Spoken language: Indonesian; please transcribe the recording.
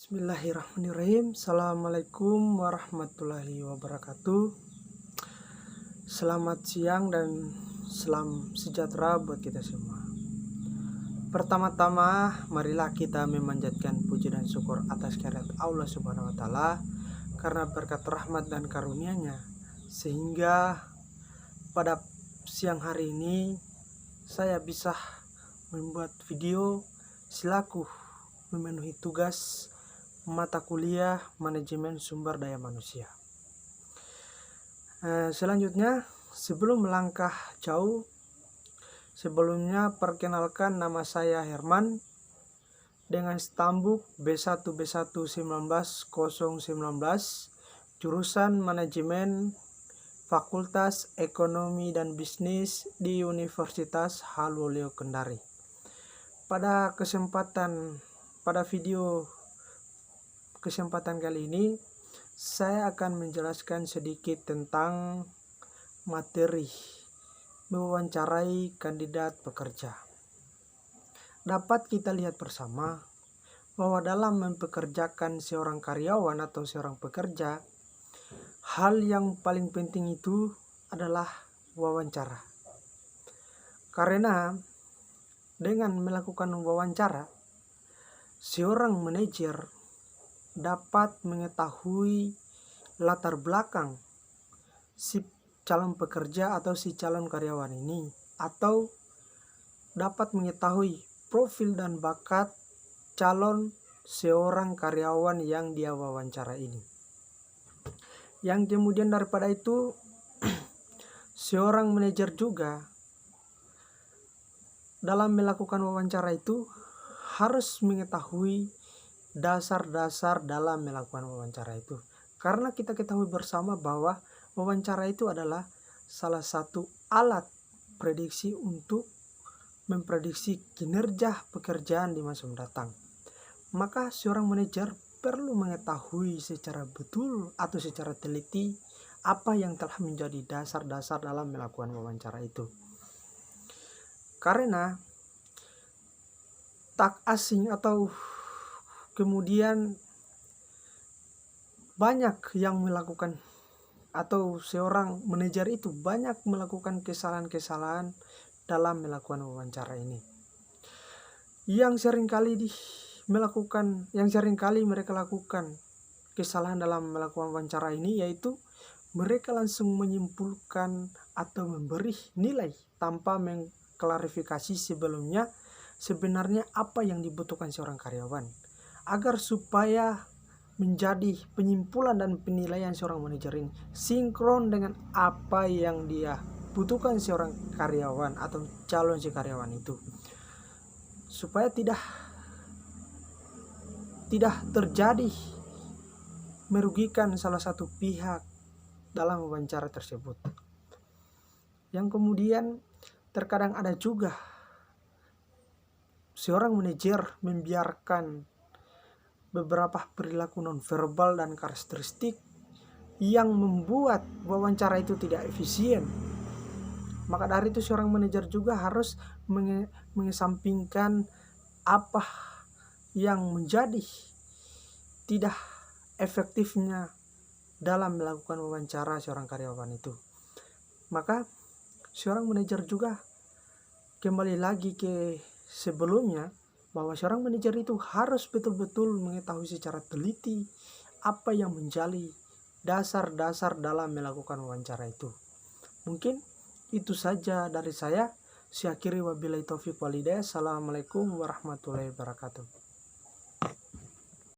Bismillahirrahmanirrahim. Assalamualaikum warahmatullahi wabarakatuh. Selamat siang dan salam sejahtera buat kita semua. Pertama-tama, marilah kita memanjatkan puji dan syukur atas kehadirat Allah Subhanahu wa taala karena berkat rahmat dan karunia-Nya sehingga pada siang hari ini saya bisa membuat video selaku memenuhi tugas mata kuliah manajemen sumber daya manusia. Selanjutnya, sebelum melangkah jauh, sebelumnya perkenalkan nama saya Herman dengan stambuk B1B1 19019, jurusan manajemen Fakultas Ekonomi dan Bisnis di Universitas Halluoleo Kendari. Pada video kesempatan kali ini saya akan menjelaskan sedikit tentang materi mewawancarai kandidat pekerja. Dapat kita lihat bersama bahwa dalam mempekerjakan seorang karyawan atau seorang pekerja, hal yang paling penting itu adalah wawancara. Karena dengan melakukan wawancara, seorang manajer dapat mengetahui latar belakang si calon pekerja atau si calon karyawan ini, atau dapat mengetahui profil dan bakat calon seorang karyawan yang dia wawancara ini. Yang kemudian daripada itu, seorang manajer juga dalam melakukan wawancara itu harus mengetahui dasar-dasar dalam melakukan wawancara itu. Karena kita ketahui bersama bahwa wawancara itu adalah salah satu alat prediksi untuk memprediksi kinerja pekerjaan di masa mendatang. Maka seorang manajer perlu mengetahui secara betul atau secara teliti apa yang telah menjadi dasar-dasar dalam melakukan wawancara itu. Karena tak asing atau kemudian banyak yang melakukan atau seorang manajer itu banyak melakukan kesalahan-kesalahan dalam melakukan wawancara ini. Yang seringkali mereka lakukan kesalahan dalam melakukan wawancara ini yaitu mereka langsung menyimpulkan atau memberi nilai tanpa mengklarifikasi sebelumnya sebenarnya apa yang dibutuhkan seorang karyawan, agar supaya menjadi penyimpulan dan penilaian seorang manajer ini sinkron dengan apa yang dia butuhkan seorang karyawan atau calon si karyawan itu, supaya tidak terjadi merugikan salah satu pihak dalam wawancara tersebut. Yang kemudian terkadang ada juga seorang manajer membiarkan beberapa perilaku nonverbal dan karakteristik yang membuat wawancara itu tidak efisien. Maka dari itu seorang manajer juga harus mengesampingkan apa yang menjadi tidak efektifnya dalam melakukan wawancara seorang karyawan itu. Maka seorang manajer juga kembali lagi ke sebelumnya, bahwa seorang manajer itu harus betul-betul mengetahui secara teliti apa yang menjadi dasar-dasar dalam melakukan wawancara itu. Mungkin itu saja dari saya. Saya akhiri, wabillahi taufiq walhidayah. Assalamualaikum warahmatullahi wabarakatuh.